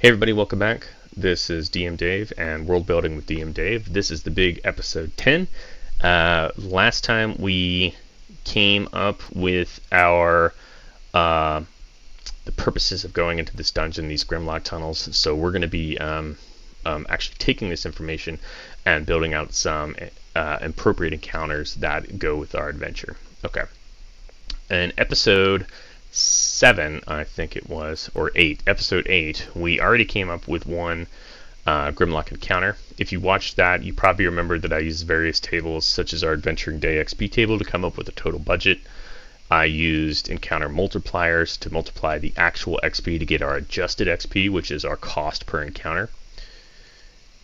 Hey everybody, welcome back. This is DMDave and Worldbuilding with DMDave. This is the big episode 10. Last time we came up with our the purposes of going into this dungeon, these Grimlock tunnels. So we're going to be actually taking this information and building out some appropriate encounters that go with our adventure. Okay. In episode 7, I think it was, or 8, episode 8, we already came up with one Grimlock encounter. If you watched that, you probably remember that I used various tables, such as our Adventuring Day XP table, to come up with a total budget. I used encounter multipliers to multiply the actual XP to get our adjusted XP, which is our cost per encounter.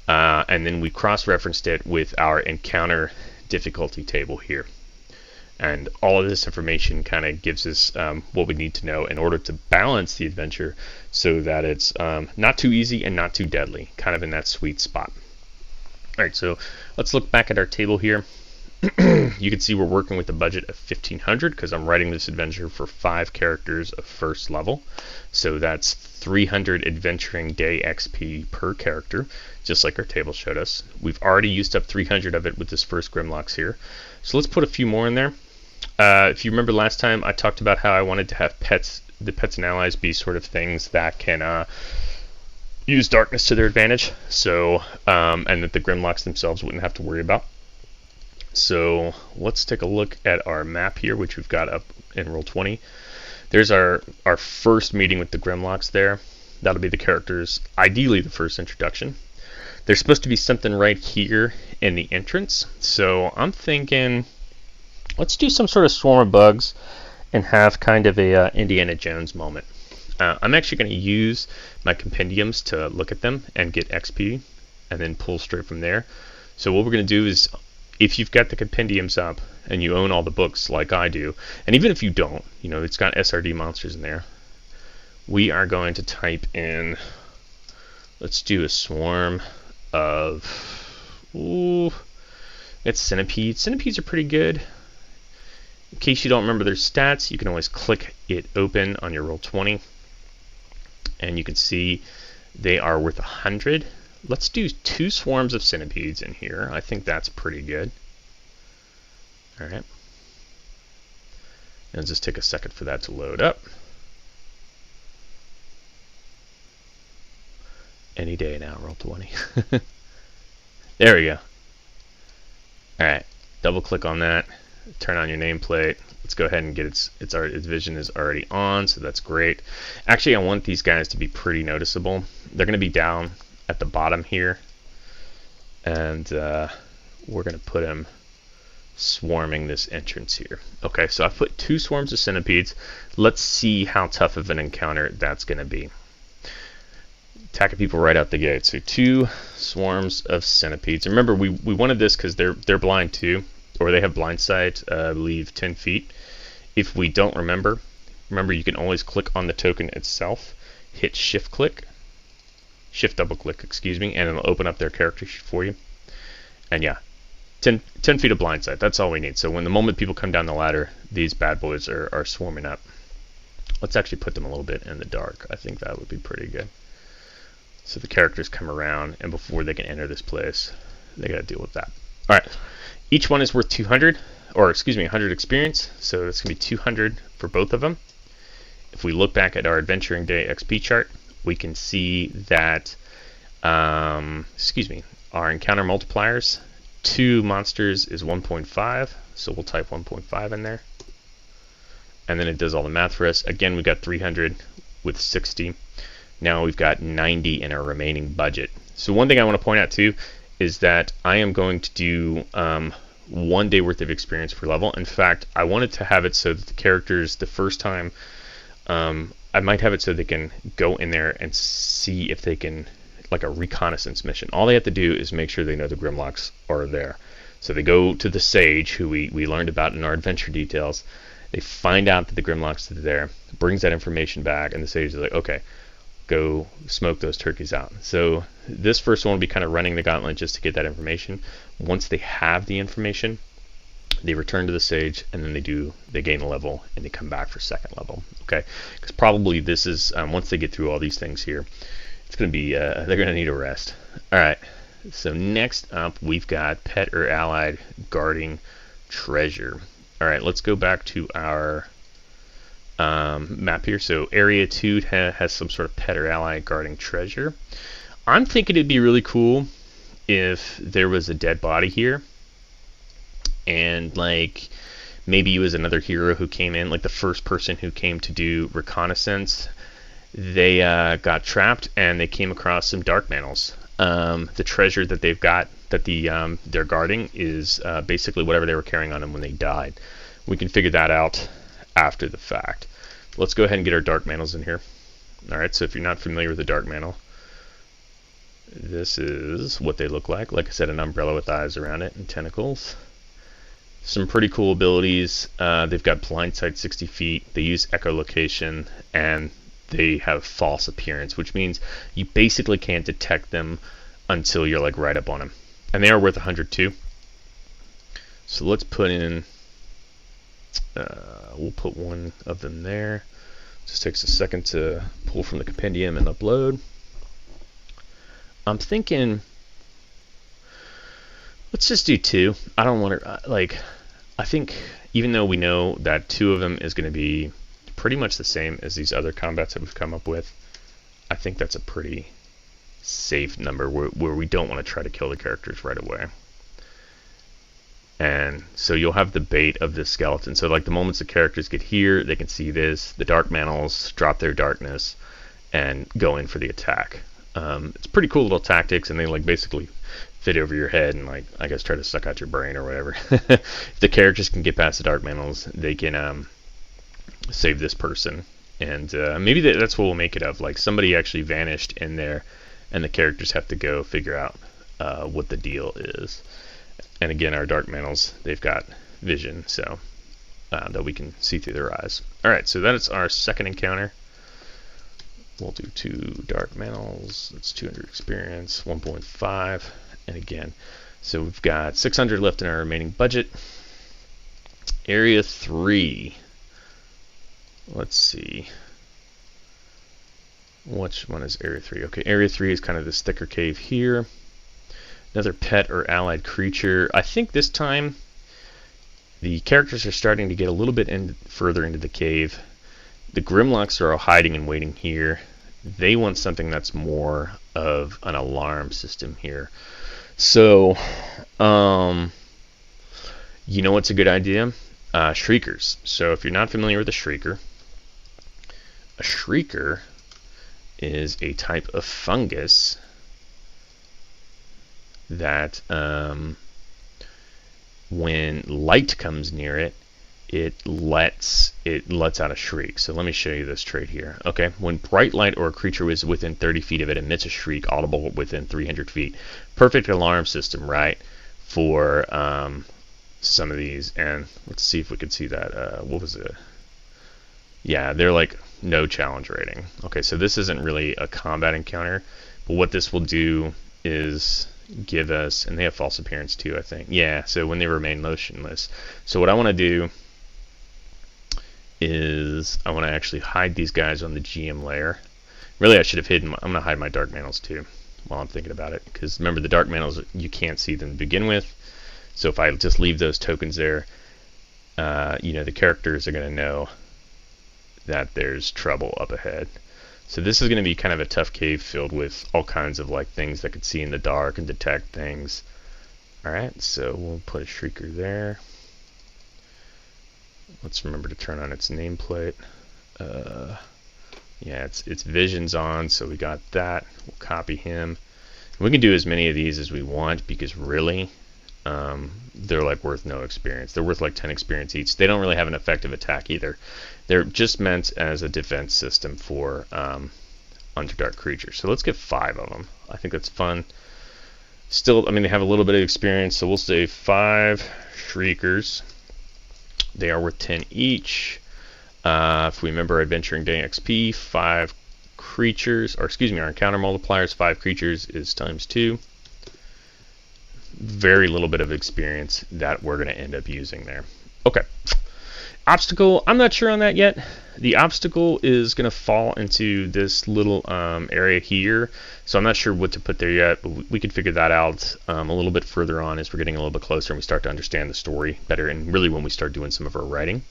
And then we cross-referenced it with our encounter difficulty table here. And all of this information kind of gives us what we need to know in order to balance the adventure so that it's not too easy and not too deadly, kind of in that sweet spot. All right, so let's look back at our table here. You can see we're working with a budget of 1,500 because I'm writing this adventure for 5 characters of 1st level. So that's 300 Adventuring Day XP per character, just like our table showed us. We've already used up 300 of it with this first Grimlocks here. So let's put a few more in there. If you remember last time, I talked about how I wanted to have the pets and allies be sort of things that can use darkness to their advantage, so and that the Grimlocks themselves wouldn't have to worry about. So let's take a look at our map here, which we've got up in Roll20. There's our first meeting with the Grimlocks there. That'll be the characters, ideally the first introduction. There's supposed to be something right here in the entrance, so I'm thinking let's do some sort of swarm of bugs and have kind of a Indiana Jones moment. I'm actually going to use my compendiums to look at them and get XP and then pull straight from there. So what we're going to do is, if you've got the compendiums up and you own all the books like I do, and even if you don't, you know, it's got SRD monsters in there, we are going to type in, let's do a swarm of, it's centipedes. Centipedes are pretty good. In case you don't remember their stats, you can always click it open on your Roll20, and you can see they are worth 100. Let's do 2 swarms of centipedes in here. I think that's pretty good. All right. It'll just take a second for that to load up. Any day now, Roll20. There we go. All right. Double click on that. Turn on your nameplate. Let's go ahead and get its vision is already on, so that's great. Actually, I want these guys to be pretty noticeable. They're going to be down at the bottom here, and we're going to put them swarming this entrance here. Okay, so I've put 2 swarms of centipedes. Let's see how tough of an encounter that's going to be. Attacking people right out the gate. So 2 swarms of centipedes. Remember, we wanted this because they're blind too, or they have blind sight, I believe 10 feet. If we don't remember you can always click on the token itself, hit shift double click, excuse me, and it'll open up their character sheet for you. And yeah, 10 feet of blind sight, that's all we need. So when the moment people come down the ladder, these bad boys are swarming up. Let's actually put them a little bit in the dark. I think that would be pretty good. So the characters come around, and before they can enter this place, they gotta deal with that. Alright. Each one is worth 200, or excuse me, 100 experience, so it's going to be 200 for both of them. If we look back at our Adventuring Day XP chart, we can see that, our encounter multipliers, 2 monsters is 1.5, so we'll type 1.5 in there. And then it does all the math for us. Again, we got 300 with 60. Now we've got 90 in our remaining budget. So one thing I want to point out too is that I am going to do 1 day worth of experience per level. In fact, I wanted to have it so that the characters, the first time, I might have it so they can go in there and see if they can, like a reconnaissance mission. All they have to do is make sure they know the Grimlocks are there. So they go to the Sage, who we learned about in our adventure details. They find out that the Grimlocks are there, brings that information back, and the Sage is like, okay, go smoke those turkeys out. So this first one will be kind of running the gauntlet just to get that information. Once they have the information, they return to the Sage, and then they gain a level, and they come back for 2nd level. Okay, because probably this is once they get through all these things here, it's gonna be they're gonna need a rest. All right. So next up, we've got pet or allied guarding treasure. All right, let's go back to our map here. So area 2 has some sort of pet or ally guarding treasure. I'm thinking it'd be really cool if there was a dead body here, and like maybe it was another hero who came in, like the first person who came to do reconnaissance. They got trapped and they came across some dark mantle. The treasure that they've got, that they're guarding, is basically whatever they were carrying on them when they died. We can figure that out after the fact. Let's go ahead and get our dark mantles in here. Alright, so if you're not familiar with the dark mantle, this is what they look like. Like I said, an umbrella with eyes around it and tentacles. Some pretty cool abilities. They've got blind sight 60 feet. They use echolocation, and they have false appearance, which means you basically can't detect them until you're like right up on them. And they are worth 100 too. So let's put in, we'll put one of them there. Just takes a second to pull from the compendium and upload. I'm thinking, let's just do 2. I don't want to, I think even though we know that 2 of them is going to be pretty much the same as these other combats that we've come up with, I think that's a pretty safe number where we don't want to try to kill the characters right away. And so you'll have the bait of this skeleton. So like the moments the characters get here, they can see this, the dark mantles drop their darkness and go in for the attack. It's pretty cool little tactics, and they like basically fit over your head and like I guess try to suck out your brain or whatever. If the characters can get past the dark mantles, they can save this person. And maybe that's what we'll make it of. Like somebody actually vanished in there, and the characters have to go figure out what the deal is. And again, our dark mantles, they've got vision, so that we can see through their eyes. Alright, so that is our second encounter. We'll do 2 dark mantles. That's 200 experience, 1.5. And again, so we've got 600 left in our remaining budget. Area 3. Let's see. Which one is Area 3? Okay, Area 3 is kind of this thicker cave here. Another pet or allied creature. I think this time the characters are starting to get a little bit further into the cave. The Grimlocks are all hiding and waiting here. They want something that's more of an alarm system here. So, you know what's a good idea? Shriekers. So if you're not familiar with a Shrieker is a type of fungus that when light comes near it, it lets out a shriek. So let me show you this trait here. Okay, when bright light or a creature is within 30 feet of it emits a shriek audible within 300 feet. Perfect alarm system, right, for some of these. And let's see if we can see that. What was it? Yeah, they're like no challenge rating. Okay, so this isn't really a combat encounter, but what this will do is give us, and they have false appearance too, I think. Yeah, so when they remain motionless. So what I want to do is I want to actually hide these guys on the GM layer. Really, I should have hidden. I'm going to hide my dark mantles too while I'm thinking about it, because remember, the dark mantles, you can't see them to begin with. So if I just leave those tokens there, you know, the characters are going to know that there's trouble up ahead. So this is going to be kind of a tough cave filled with all kinds of like things that could see in the dark and detect things. Alright, so we'll put a Shrieker there. Let's remember to turn on its nameplate. Yeah, its vision's on, so we got that. We'll copy him. We can do as many of these as we want, because really, they're like worth no experience. They're worth like 10 experience each. They don't really have an effective attack either. They're just meant as a defense system for Underdark creatures. So let's get 5 of them. I think that's fun. Still, I mean, they have a little bit of experience, so we'll say 5 Shriekers. They are worth 10 each. If we remember Adventuring Day XP, 5 creatures, or excuse me, our encounter multipliers, 5 creatures is times 2. Very little bit of experience that we're going to end up using there. Okay. Obstacle, I'm not sure on that yet. The obstacle is going to fall into this little area here, so I'm not sure what to put there yet, but we could figure that out a little bit further on as we're getting a little bit closer and we start to understand the story better, and really when we start doing some of our writing.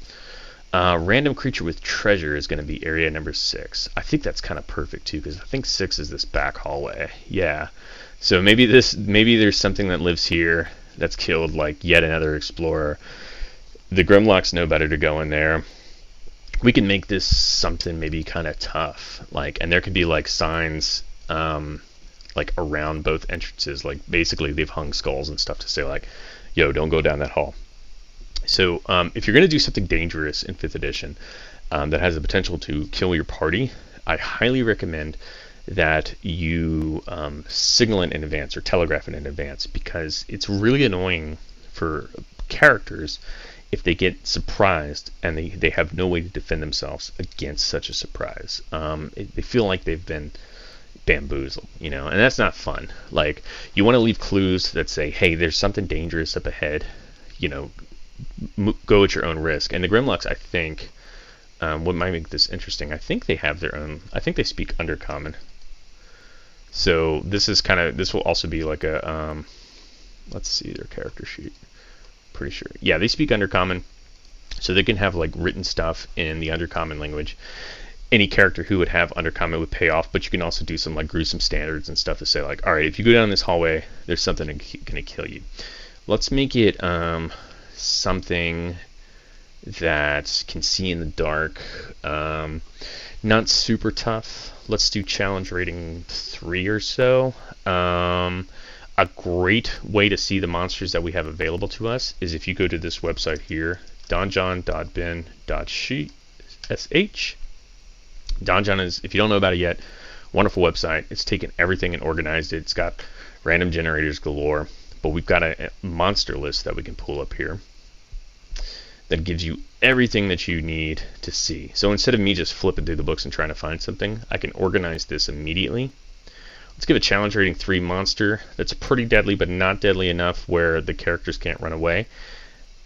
Random creature with treasure is going to be area number 6. I think that's kind of perfect too, because I think 6 is this back hallway. Yeah, so maybe there's something that lives here that's killed like yet another explorer. The Grimlocks know better to go in there. We can make this something maybe kind of tough, like, and there could be like signs like around both entrances, like basically they've hung skulls and stuff to say like, yo, don't go down that hall. So if you're going to do something dangerous in 5th edition that has the potential to kill your party, I highly recommend that you signal it in advance or telegraph it in advance, because it's really annoying for characters if they get surprised and they have no way to defend themselves against such a surprise. They feel like they've been bamboozled, and that's not fun. Like, you want to leave clues that say, hey, there's something dangerous up ahead, go at your own risk. And the Grimlocks, I think, what might make this interesting, I think they have their own, I think they speak Undercommon. So this will also be like a, let's see their character sheet. Pretty sure. Yeah, they speak Undercommon, so they can have like written stuff in the Undercommon language. Any character who would have Undercommon would pay off, but you can also do some like gruesome standards and stuff to say like, all right, if you go down this hallway, there's something going to kill you. Let's make it something that can see in the dark. Not super tough. Let's do challenge rating 3 or so. A great way to see the monsters that we have available to us is if you go to this website here, donjon.bin.sh. Donjon is, if you don't know about it yet, wonderful website. It's taken everything and organized it. It's got random generators galore, but we've got a monster list that we can pull up here that gives you everything that you need to see. So instead of me just flipping through the books and trying to find something, I can organize this immediately. Let's give a challenge rating 3 monster that's pretty deadly, but not deadly enough where the characters can't run away.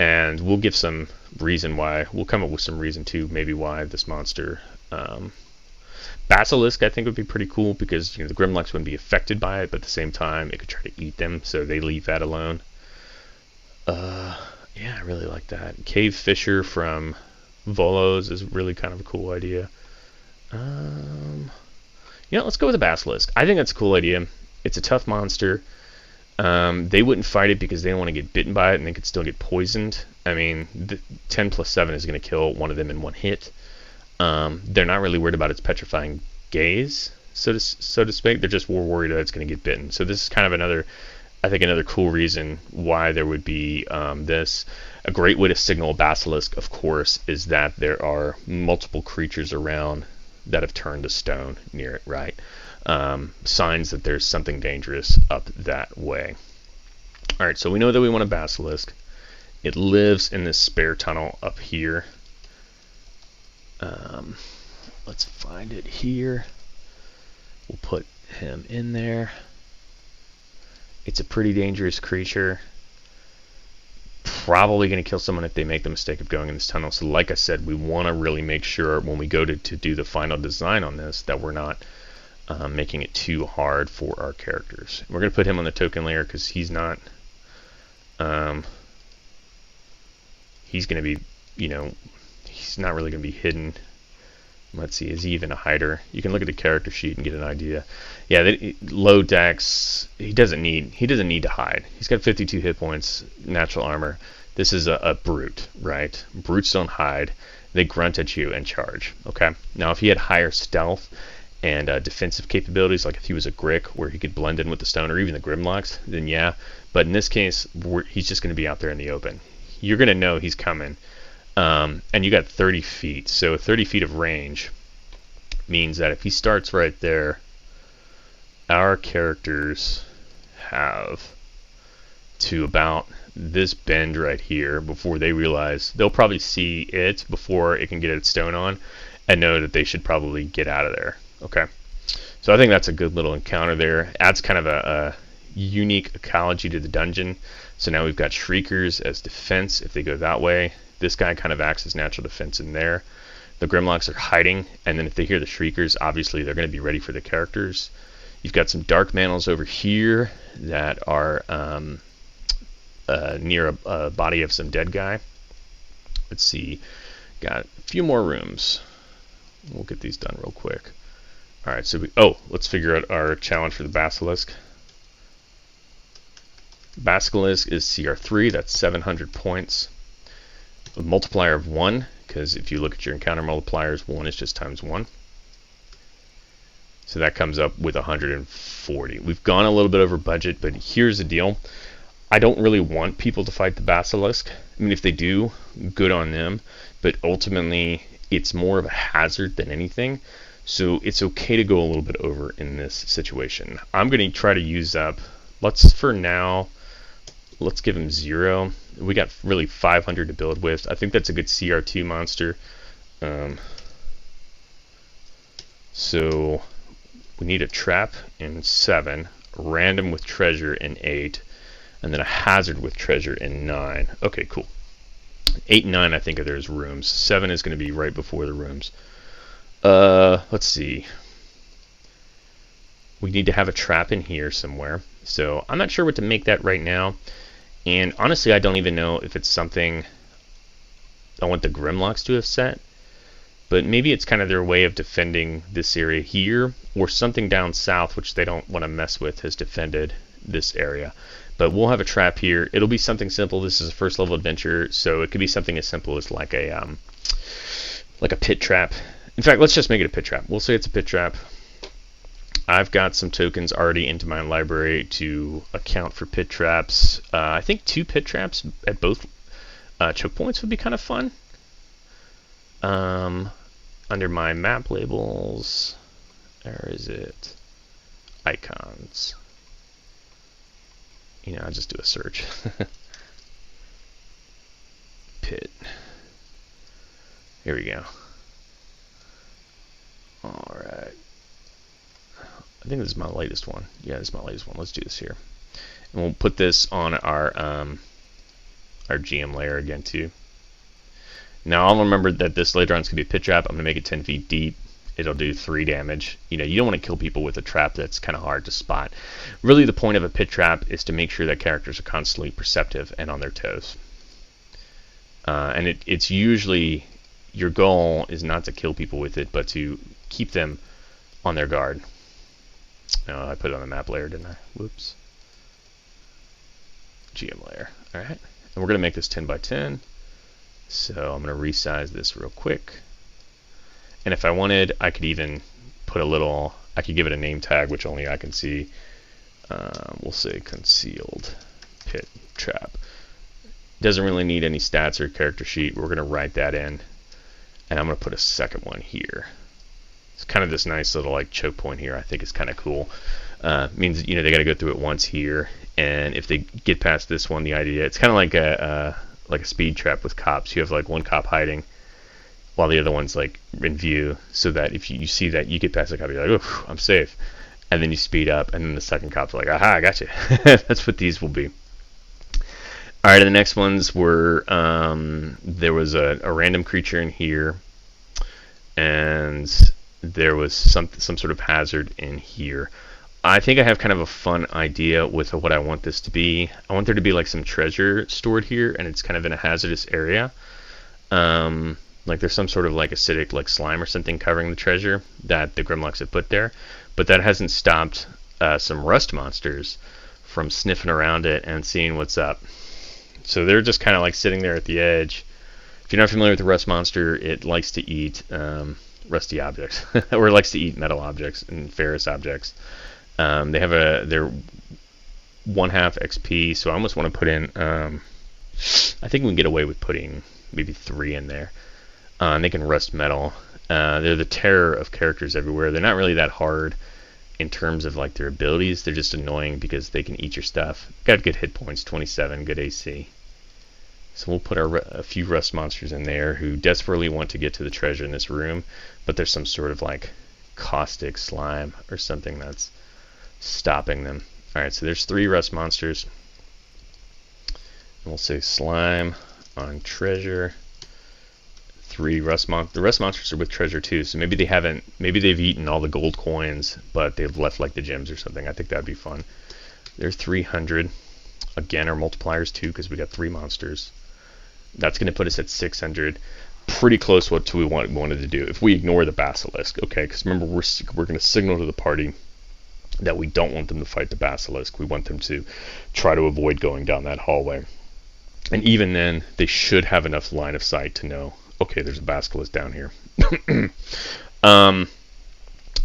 And we'll give some reason why. We'll come up with some reason too, maybe why this monster. Basilisk, I think, would be pretty cool because the Grimlocks wouldn't be affected by it, but at the same time, it could try to eat them, so they leave that alone. Yeah, I really like that. Cave Fisher from Volos is really kind of a cool idea. Let's go with a Basilisk. I think that's a cool idea. It's a tough monster. They wouldn't fight it because they don't want to get bitten by it and they could still get poisoned. I mean, the 10 plus 7 is going to kill one of them in one hit. They're not really worried about its petrifying gaze, so to speak. They're just more worried that it's going to get bitten. So this is kind of another cool reason why there would be this. A great way to signal a Basilisk, of course, is that there are multiple creatures around that have turned to stone near it, right? Signs that there's something dangerous up that way. All right, so we know that we want a Basilisk. It lives in this spare tunnel up here. Let's find it here. We'll put him in there. It's a pretty dangerous creature. Probably going to kill someone if they make the mistake of going in this tunnel. So like I said, we want to really make sure when we go to do the final design on this that we're not making it too hard for our characters. We're going to put him on the token layer because he's not he's going to be, he's not really going to be hidden. Let's see, is he even a hider? You can look at the character sheet and get an idea. Yeah, low dex. He doesn't need to hide. He's got 52 hit points, natural armor. This is a brute, right? Brutes don't hide. They grunt at you and charge. Okay. Now, if he had higher stealth and defensive capabilities, like if he was a Grick where he could blend in with the stone or even the Grimlocks, then yeah. But in this case, he's just going to be out there in the open. You're going to know he's coming. And you got 30 feet, so 30 feet of range means that if he starts right there, our characters have to about this bend right here before they realize they'll probably see it before it can get its stone on and know that they should probably get out of there. Okay, so I think that's a good little encounter there. Adds kind of a unique ecology to the dungeon. So now we've got Shriekers as defense if they go that way. This guy kind of acts as natural defense in there. The Grimlocks are hiding, and then if they hear the Shriekers, obviously they're going to be ready for the characters. You've got some Dark Mantles over here that are near a body of some dead guy. Let's see. Got a few more rooms. We'll get these done real quick. Alright, so let's figure out our challenge for the Basilisk. Basilisk is CR3, that's 700 points. A multiplier of 1, because if you look at your encounter multipliers, 1 is just times 1. So that comes up with 140. We've gone a little bit over budget, but here's the deal. I don't really want people to fight the Basilisk. I mean, if they do, good on them. But ultimately, it's more of a hazard than anything. So it's okay to go a little bit over in this situation. I'm going to try to use up, for now, let's give him 0. We got really 500 to build with. I think that's a good CR2 monster. So we need a trap in 7, random with treasure in 8, and then a hazard with treasure in 9. Okay, cool. 8 and 9, I think there's rooms. 7 is going to be right before the rooms. Let's see. We need to have a trap in here somewhere. So I'm not sure what to make that right now. And honestly, I don't even know if it's something I want the Grimlocks to have set. But maybe it's kind of their way of defending this area here, or something down south, which they don't want to mess with, has defended this area. But we'll have a trap here. It'll be something simple. This is a first level adventure, so it could be something as simple as like a pit trap. In fact, let's just make it a pit trap. We'll say it's a pit trap. I've got some tokens already into my library to account for pit traps. I think 2 pit traps at both choke points would be kind of fun. Under my map labels, where is it? Icons. I'll just do a search. Pit. Here we go. Alright. I think this is my latest one. Yeah, this is my latest one. Let's do this here. And we'll put this on our GM layer again too. Now I'll remember that this later on is going to be a pit trap. I'm going to make it 10 feet deep. It'll do 3 damage. You don't want to kill people with a trap that's kind of hard to spot. Really the point of a pit trap is to make sure that characters are constantly perceptive and on their toes. And it's usually, your goal is not to kill people with it, but to keep them on their guard. I put it on the map layer, didn't I? Whoops. GM layer. Alright. And we're going to make this 10 by 10. So I'm going to resize this real quick. And if I wanted, I could even put I could give it a name tag, which only I can see. We'll say concealed pit trap. Doesn't really need any stats or character sheet. We're going to write that in. And I'm going to put a second one here. It's kind of this nice little choke point here. I think it's kind of cool. Means they got to go through it once here. And if they get past this one, the idea, it's kind of like a speed trap with cops. You have one cop hiding while the other one's in view, so that if you see that, you get past the cop, you're like, oh, I'm safe. And then you speed up, and then the second cop's like, aha, I got you. That's what these will be. Alright, and the next ones were, there was a random creature in here, and there was some sort of hazard in here. I think I have kind of a fun idea with what I want this to be. I want there to be some treasure stored here, and it's kind of in a hazardous area. There's some sort of acidic slime or something covering the treasure that the Grimlocks have put there. But that hasn't stopped some rust monsters from sniffing around it and seeing what's up. So they're just kind of sitting there at the edge. If you're not familiar with the rust monster, it likes to eat rusty objects, or it likes to eat metal objects and ferrous objects. They're 1/2 XP, so I almost want to put in, I think we can get away with putting maybe 3 in there. And they can rust metal. They're the terror of characters everywhere. They're not really that hard in terms of their abilities. They're just annoying because they can eat your stuff. Got good hit points, 27, good AC. So we'll put a few rust monsters in there who desperately want to get to the treasure in this room, but there's some sort of caustic slime or something that's stopping them. Alright, so there's 3 rust monsters. And we'll say slime on treasure. 3 the rust monsters are with treasure too, so maybe they've eaten all the gold coins, but they've left like the gems or something. I think that'd be fun. They're 300. Again, our multipliers 2 because we got 3 monsters. That's going to put us at 600. Pretty close what we wanted to do if we ignore the Basilisk, okay? Because remember, we're going to signal to the party that we don't want them to fight the Basilisk. We want them to try to avoid going down that hallway. And even then, they should have enough line of sight to know, okay, there's a Basilisk down here.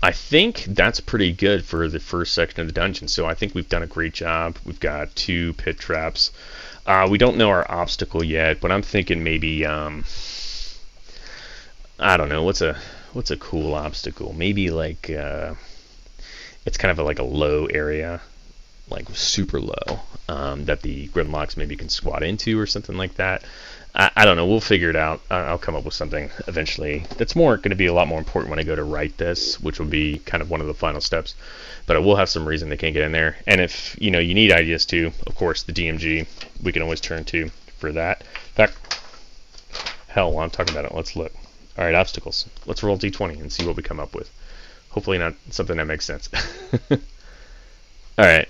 I think that's pretty good for the first section of the dungeon. So I think we've done a great job. We've got 2 pit traps. We don't know our obstacle yet, but I'm thinking maybe, I don't know, what's a cool obstacle? Maybe like, it's kind of like a low area, like super low, that the Grimlocks maybe can squat into or something like that. I don't know. We'll figure it out. I'll come up with something eventually. That's going to be a lot more important when I go to write this, which will be kind of one of the final steps. But I will have some reason they can't get in there. And if you need ideas too, of course, the DMG we can always turn to for that. In fact, hell, while I'm talking about it, let's look. All right, obstacles. Let's roll D20 and see what we come up with. Hopefully not something that makes sense. All right.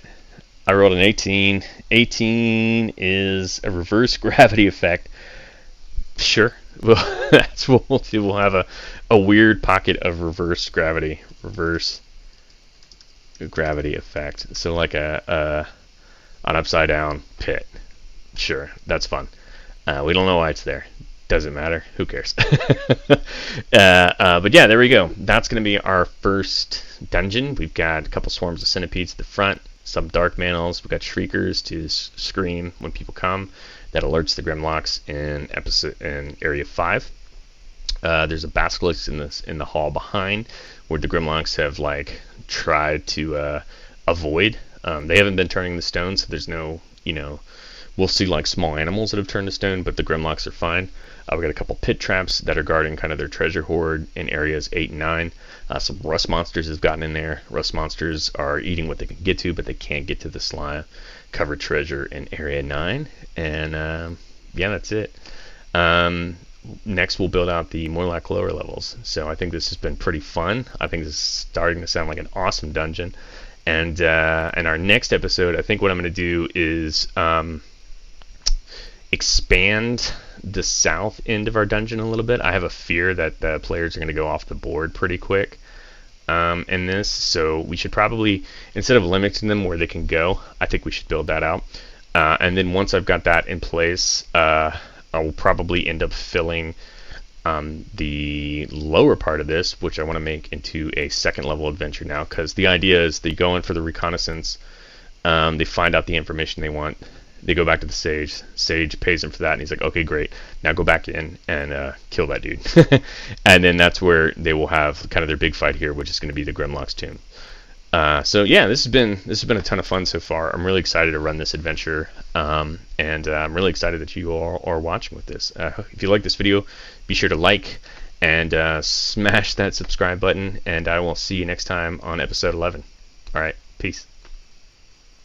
I rolled an 18. 18 is a reverse gravity effect. Sure. Well, that's what we'll do. We'll have a weird pocket of reverse gravity. Reverse gravity effect. So like an upside down pit. Sure. That's fun. We don't know why it's there. Doesn't matter. Who cares? But yeah, there we go. That's going to be our first dungeon. We've got a couple swarms of centipedes at the front. Some dark manals. We've got shriekers to scream when people come. That alerts the Grimlocks in area 5. There's a Basilisk in the hall behind, where the Grimlocks have like tried to avoid. They haven't been turning the stone, so there's no, we'll see like small animals that have turned to stone, but the Grimlocks are fine. We got a couple pit traps that are guarding kind of their treasure hoard in areas 8 and 9. Some rust monsters have gotten in there. Rust monsters are eating what they can get to, but they can't get to the slime covered treasure in area 9. And yeah, that's it. Next, we'll build out the morlock lower levels. So I think this has been pretty fun. I think this is starting to sound like an awesome dungeon. And in our next episode, I think what I'm going to do is expand the south end of our dungeon a little bit. I have a fear that the players are going to go off the board pretty quick in this, so we should probably, instead of limiting them where they can go, I think we should build that out. And then once I've got that in place, I will probably end up filling the lower part of this, which I want to make into a 2nd level adventure now, because the idea is they go in for the reconnaissance, they find out the information they want, they go back to the sage. Sage pays him for that, and he's like, okay, great. Now go back in and kill that dude. And then that's where they will have kind of their big fight here, which is going to be the Grimlock's tomb. So yeah, this has been a ton of fun so far. I'm really excited to run this adventure, and I'm really excited that you all are watching with this. If you like this video, be sure to like and smash that subscribe button, and I will see you next time on episode 11. All right, peace.